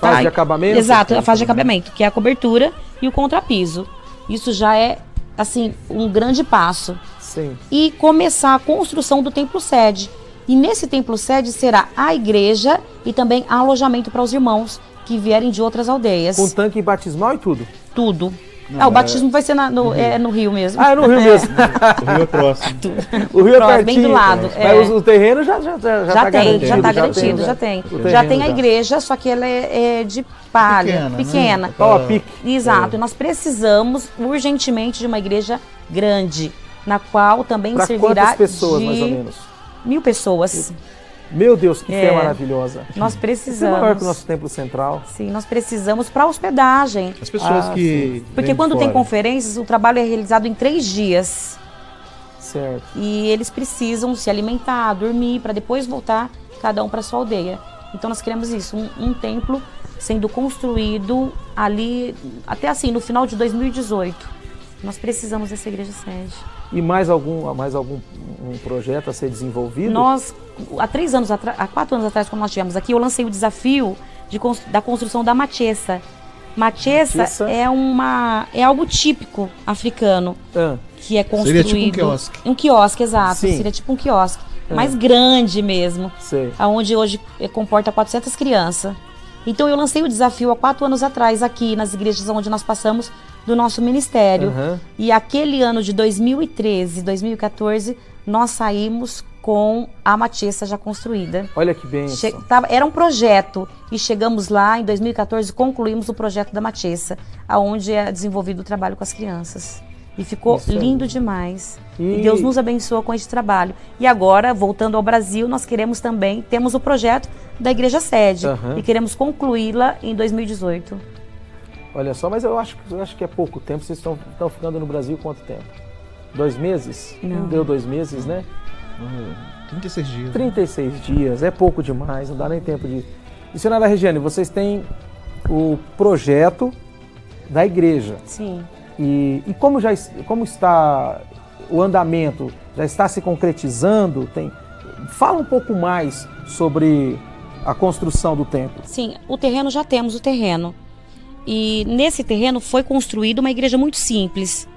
Fase de acabamento? Exato, a fase de acabamento, que é a cobertura e o contrapiso. Isso já é, assim, um grande passo. Sim. E começar a construção do templo sede. E nesse templo sede será a igreja e também alojamento para os irmãos que vierem de outras aldeias. Com tanque batismal e tudo? Tudo. Não, o batismo vai ser no Rio mesmo. Ah, é no Rio mesmo. O Rio é próximo. O Rio é Próximo, pertinho. bem do lado. Mas o terreno já tá garantido. Já está garantido, já tem. Já tem a igreja, só que ela é de palha, pequena. Né? Ó, a pique. Exato, e nós precisamos urgentemente de uma igreja grande, na qual também Pra servirá quantas pessoas, de mais ou menos? 1000 pessoas. Meu Deus, que fé maravilhosa. Nós Isso é precisamos. maior que o nosso templo central. Sim, nós precisamos para hospedagem. As pessoas que Porque vêm de quando tem fora. conferências, o trabalho é realizado em 3 dias. Certo. E eles precisam se alimentar, dormir, para depois voltar cada um para sua aldeia. Então nós queremos isso, um templo sendo construído ali, até assim, no final de 2018. Nós precisamos dessa igreja sede. E mais algum projeto a ser desenvolvido? Nós, há 4 anos atrás, quando nós estivemos aqui, eu lancei o desafio da construção da machessa. Machessa é algo típico africano, que é construído... Seria tipo um quiosque. Um quiosque, exato. Sim. Seria tipo um quiosque, mais grande mesmo. Sei. Onde hoje comporta 400 crianças. Então eu lancei o desafio há 4 anos atrás, aqui nas igrejas onde nós passamos, do nosso ministério. Uhum. E aquele ano de 2013, 2014, nós saímos com a machessa já construída. Olha que bênção. Era um projeto e chegamos lá em 2014, concluímos o projeto da machessa, onde é desenvolvido o trabalho com as crianças. E ficou lindo demais. E Deus nos abençoa com esse trabalho. E agora, voltando ao Brasil, nós queremos também, temos o projeto da igreja sede e queremos concluí-la em 2018. Olha só, mas eu acho que é pouco tempo. Vocês estão ficando no Brasil quanto tempo? 2 meses? Não deu 2 meses, né? 36 dias. 36 dias, é pouco demais, não dá nem tempo de... Missionária Regiane, vocês têm o projeto da igreja. Sim. E como está o andamento? Já está se concretizando? Fala um pouco mais sobre a construção do templo. Sim, já temos o terreno. E nesse terreno foi construída uma igreja muito simples.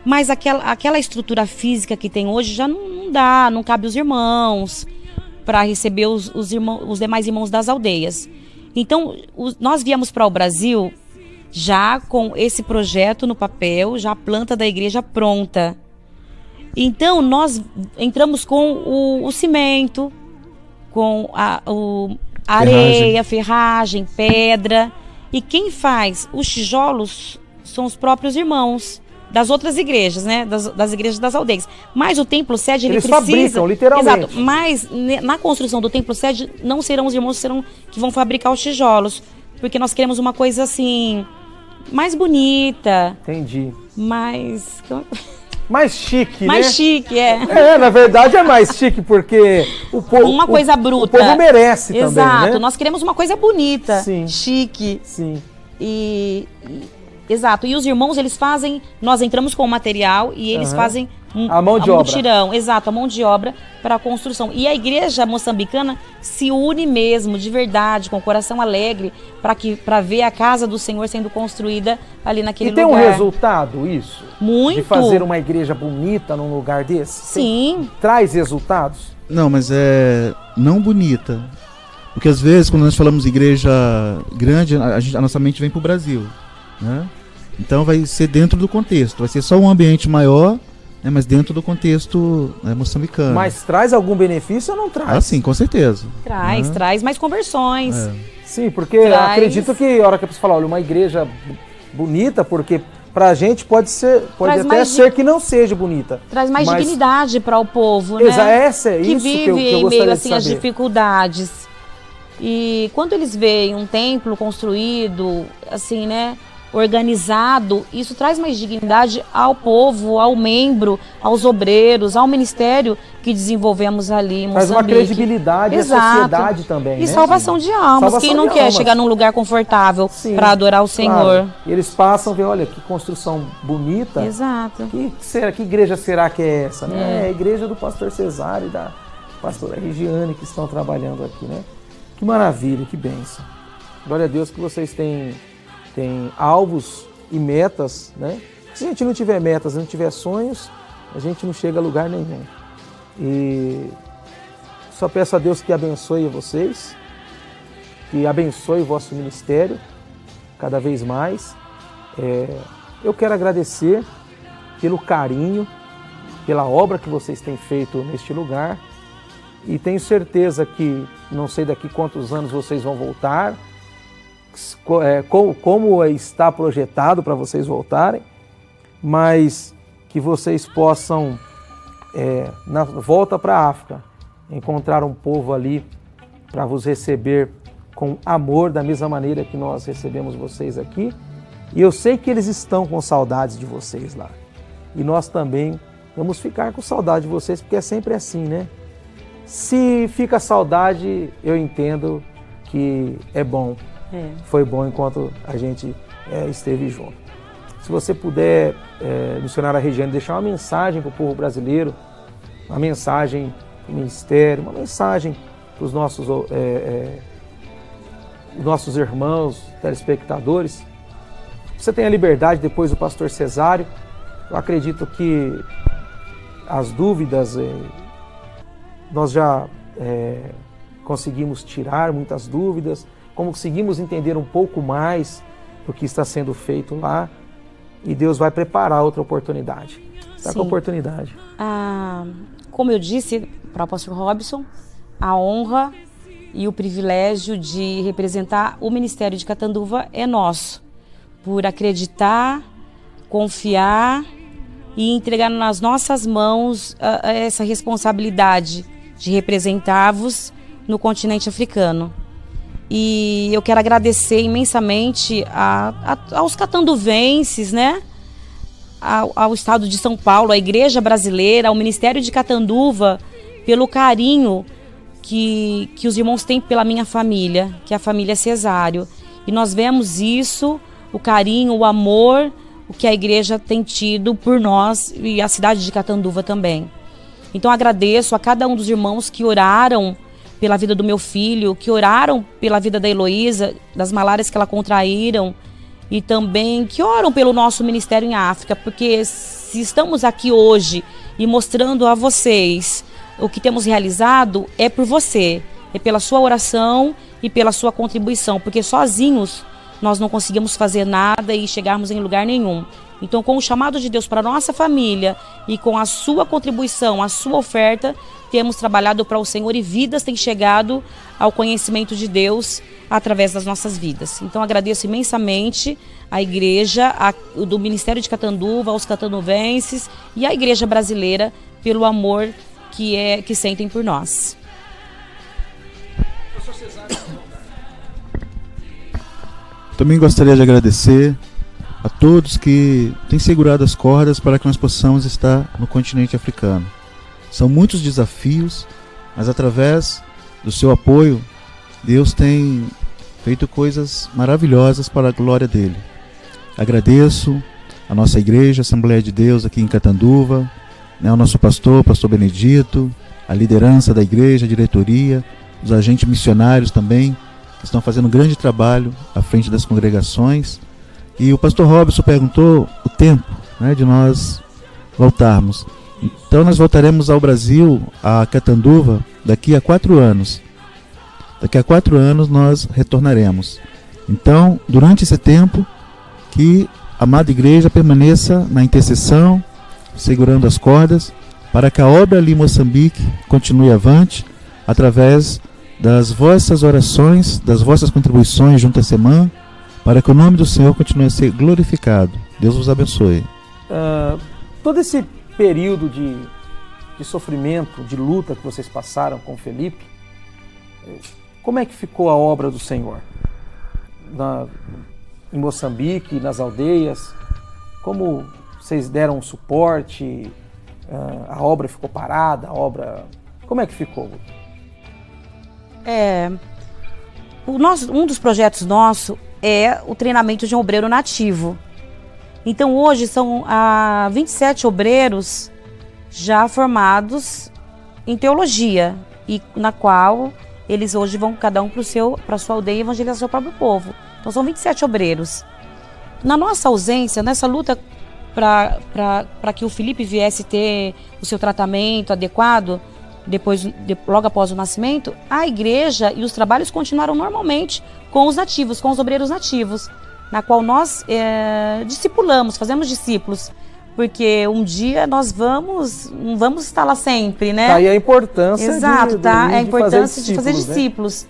Mas aquela estrutura física que tem hoje já não dá, não cabe os irmãos para receber os demais irmãos das aldeias. Então, nós viemos para o Brasil já com esse projeto no papel, já a planta da igreja pronta. Então, nós entramos com o cimento, com areia, ferragem, pedra. E quem faz os tijolos são os próprios irmãos das outras igrejas, né? Das igrejas das aldeias. Mas o templo sede, ele precisa... fabricam, literalmente. Exato. Mas na construção do templo sede, não serão os irmãos que vão fabricar os tijolos. Porque nós queremos uma coisa assim, mais bonita. Entendi. Mais chique, mais né? chique, é. Na verdade é mais chique, porque o povo... Uma coisa bruta. O povo merece também, Exato. né? Nós queremos uma coisa bonita, Sim. chique. Sim. Exato. E os irmãos, eles fazem... Nós entramos com o material e eles fazem a mão de obra. mutirão. Exato, a mão de obra para a construção. E a igreja moçambicana se une mesmo, de verdade, com o coração alegre, para ver a casa do Senhor sendo construída ali naquele lugar. E tem um resultado isso? Muito. De fazer uma igreja bonita num lugar desse? Sim. Traz resultados? Não, mas é não bonita. Porque às vezes, quando nós falamos igreja grande, a nossa mente vem para o Brasil, né? Então vai ser dentro do contexto, vai ser só um ambiente maior, né, mas dentro do contexto, né, moçambicano. Mas traz algum benefício ou não traz? Ah, sim, com certeza. Traz mais conversões. Sim, porque acredito que a hora que a pessoa fala, olha, uma igreja bonita, porque pra gente pode até ser que não seja bonita. Traz mais dignidade para o povo, né? Que vive em meio assim às dificuldades. E quando eles veem um templo construído, assim, né, organizado, isso traz mais dignidade ao povo, ao membro, aos obreiros, ao ministério que desenvolvemos ali em Moçambique. Traz uma credibilidade à sociedade também, e né? salvação de almas. Quem não quer chegar num lugar confortável para adorar o Senhor? Claro. E eles passam, ver, olha, que construção bonita. Exato. Que igreja será que é essa? Né? É a igreja do pastor Cesário e da pastora Regiane que estão trabalhando aqui, né? Que maravilha, que bênção. Glória a Deus que vocês têm alvos e metas, né? Se a gente não tiver metas, não tiver sonhos, a gente não chega a lugar nenhum. E só peço a Deus que abençoe vocês, que abençoe o vosso ministério cada vez mais. Eu quero agradecer pelo carinho, pela obra que vocês têm feito neste lugar e tenho certeza que, não sei daqui quantos anos vocês vão voltar, como está projetado para vocês voltarem, mas que vocês possam, na volta para a África, encontrar um povo ali para vos receber com amor, da mesma maneira que nós recebemos vocês aqui. E eu sei que eles estão com saudades de vocês lá. E nós também vamos ficar com saudade de vocês, porque é sempre assim, né? Se fica saudade, eu entendo que é bom. Foi bom enquanto a gente esteve junto. Se você puder, missionária Regiane, deixar uma mensagem para o povo brasileiro, uma mensagem para o ministério, uma mensagem para os nossos irmãos, telespectadores. Você tem a liberdade, depois do pastor Cesário. Eu acredito que as dúvidas, nós já conseguimos tirar muitas dúvidas, conseguimos entender um pouco mais do que está sendo feito lá, e Deus vai preparar outra oportunidade. Está com a oportunidade. Como eu disse para o pastor Robson, a honra e o privilégio de representar o Ministério de Catanduva é nosso, por acreditar, confiar e entregar nas nossas mãos essa responsabilidade de representá-vos no continente africano. E eu quero agradecer imensamente aos catanduvenses, né? Ao Estado de São Paulo, à Igreja Brasileira, ao Ministério de Catanduva, pelo carinho que os irmãos têm pela minha família, que é a família Cesário. E nós vemos isso, o carinho, o amor, o que a igreja tem tido por nós e a cidade de Catanduva também. Então agradeço a cada um dos irmãos que oraram pela vida do meu filho, que oraram pela vida da Heloísa, das malárias que ela contraíram, e também que oram pelo nosso ministério em África, porque se estamos aqui hoje e mostrando a vocês o que temos realizado, é por você, é pela sua oração e pela sua contribuição, porque sozinhos nós não conseguimos fazer nada e chegarmos em lugar nenhum. Então, com o chamado de Deus para a nossa família e com a sua contribuição, a sua oferta, temos trabalhado para o Senhor e vidas têm chegado ao conhecimento de Deus através das nossas vidas. Então, agradeço imensamente a igreja do Ministério de Catanduva, aos catanduvenses e a igreja brasileira pelo amor que sentem por nós. Também gostaria de agradecer a todos que têm segurado as cordas para que nós possamos estar no continente africano. São muitos desafios, mas através do seu apoio, Deus tem feito coisas maravilhosas para a glória dele. Agradeço a nossa igreja, a Assembleia de Deus aqui em Catanduva, o nosso pastor Benedito, a liderança da igreja, a diretoria, os agentes missionários também, que estão fazendo um grande trabalho à frente das congregações. E o pastor Robson perguntou o tempo, de nós voltarmos. Então nós voltaremos ao Brasil, a Catanduva, daqui a 4 anos. Daqui a 4 anos nós retornaremos. Então, durante esse tempo, que a amada igreja permaneça na intercessão, segurando as cordas, para que a obra ali em Moçambique continue avante, através das vossas orações, das vossas contribuições junto à semana, para que o nome do Senhor continue a ser glorificado. Deus vos abençoe. Todo esse período de sofrimento, de luta que vocês passaram com Felipe, como é que ficou a obra do Senhor? Em Moçambique, nas aldeias, como vocês deram suporte? A obra ficou parada? Como é que ficou? Um dos projetos nossos é o treinamento de um obreiro nativo. Então hoje são 27 obreiros já formados em teologia, e na qual eles hoje vão cada um para a sua aldeia evangelizar seu próprio povo. Então são 27 obreiros. Na nossa ausência, nessa luta para que o Felipe viesse ter o seu tratamento adequado, logo após o nascimento, a igreja e os trabalhos continuaram normalmente com os nativos, com os obreiros nativos, na qual nós discipulamos, fazemos discípulos, porque um dia nós não vamos estar lá sempre, né? Tá aí a importância de fazer discípulos.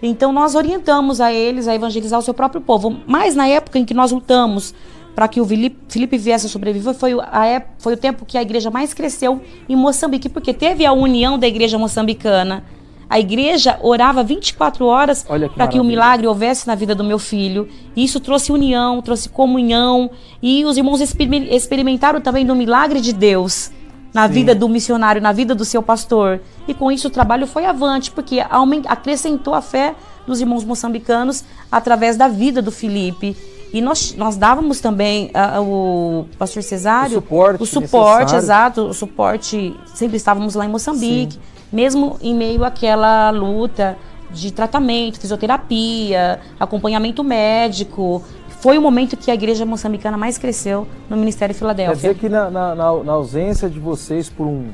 Então nós orientamos a eles a evangelizar o seu próprio povo. Mas na época em que nós lutamos para que o Felipe viesse a sobreviver, foi o tempo que a igreja mais cresceu em Moçambique, porque teve a união da igreja moçambicana. A igreja orava 24 horas para que o milagre houvesse na vida do meu filho. E isso trouxe união, trouxe comunhão. E os irmãos experimentaram também do milagre de Deus na vida do missionário, na vida do seu pastor. E com isso o trabalho foi avante, porque acrescentou a fé dos irmãos moçambicanos através da vida do Felipe. E nós dávamos também o pastor Cesário o suporte, exato, o suporte, sempre estávamos lá em Moçambique. Sim. Mesmo em meio àquela luta de tratamento, fisioterapia, acompanhamento médico. Foi o momento que a igreja moçambicana mais cresceu no Ministério Filadélfia. Quer dizer que na ausência de vocês por um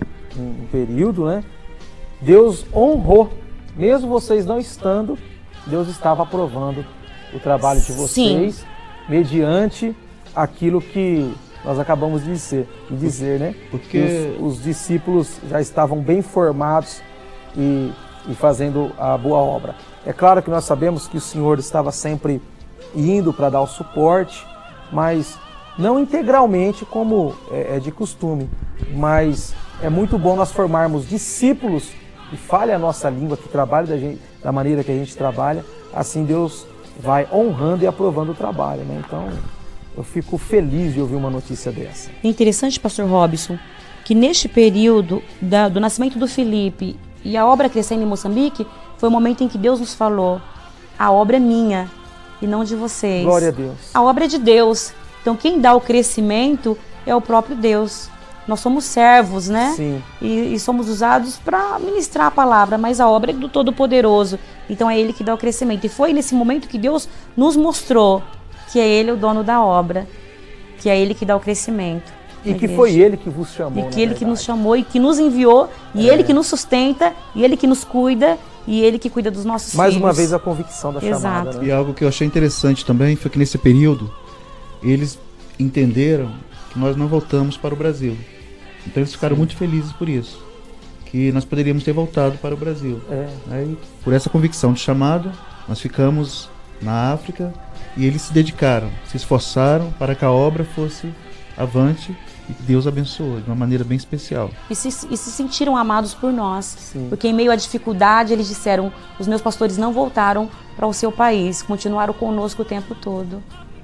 período, né, Deus honrou, mesmo vocês não estando, Deus estava aprovando o trabalho de vocês. Sim. Mediante aquilo que nós acabamos de dizer, né? Porque os discípulos já estavam bem formados e fazendo a boa obra. É claro que nós sabemos que o Senhor estava sempre indo para dar o suporte, mas não integralmente como é de costume. Mas é muito bom nós formarmos discípulos que falem a nossa língua, que trabalhem da maneira que a gente trabalha. Assim Deus vai honrando e aprovando o trabalho, né? Então, eu fico feliz de ouvir uma notícia dessa. É interessante, pastor Robson, que neste período do nascimento do Felipe e a obra crescendo em Moçambique, foi o momento em que Deus nos falou: a obra é minha e não de vocês. Glória a Deus. A obra é de Deus. Então, quem dá o crescimento é o próprio Deus. Nós somos servos, né? Sim. E somos usados para ministrar a palavra, mas a obra é do Todo-Poderoso. Então é Ele que dá o crescimento. E foi nesse momento que Deus nos mostrou que é Ele o dono da obra, que é Ele que dá o crescimento. E que foi Ele que vos chamou. E que Ele que nos chamou e que nos enviou, e Ele que nos sustenta, e Ele que nos cuida, e Ele que cuida dos nossos Mais filhos. uma vez a convicção da Exato. chamada. Né? E algo que eu achei interessante também foi que nesse período eles entenderam que nós não voltamos para o Brasil. Então eles ficaram muito felizes por isso, que nós poderíamos ter voltado para o Brasil. Aí, por essa convicção de chamado, nós ficamos na África e eles se dedicaram, se esforçaram para que a obra fosse avante e que Deus abençoou de uma maneira bem especial. E se sentiram amados por nós, Sim. porque em meio à dificuldade eles disseram, os meus pastores não voltaram para o seu país, continuaram conosco o tempo todo.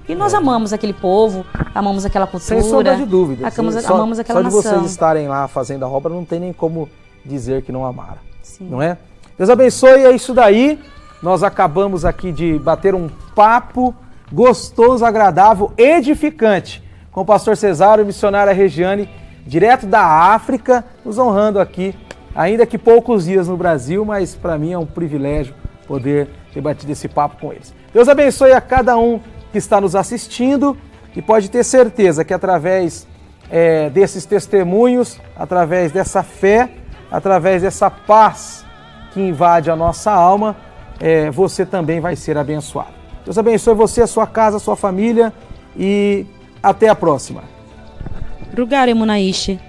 E nós amamos aquele povo, amamos aquela cultura. Sem sombra de dúvida. Amamos aquela nação. Só de vocês estarem lá fazendo a obra, não tem nem como dizer que não amaram. Sim. Não é? Deus abençoe, é isso daí. Nós acabamos aqui de bater um papo gostoso, agradável, edificante com o pastor Cesário e missionária Regiane, direto da África, nos honrando aqui, ainda que poucos dias no Brasil, mas para mim é um privilégio poder ter batido esse papo com eles. Deus abençoe a cada um que está nos assistindo e pode ter certeza que através desses testemunhos, através dessa fé, através dessa paz que invade a nossa alma, você também vai ser abençoado. Deus abençoe você, a sua casa, a sua família e até a próxima. Rugare Munaishi.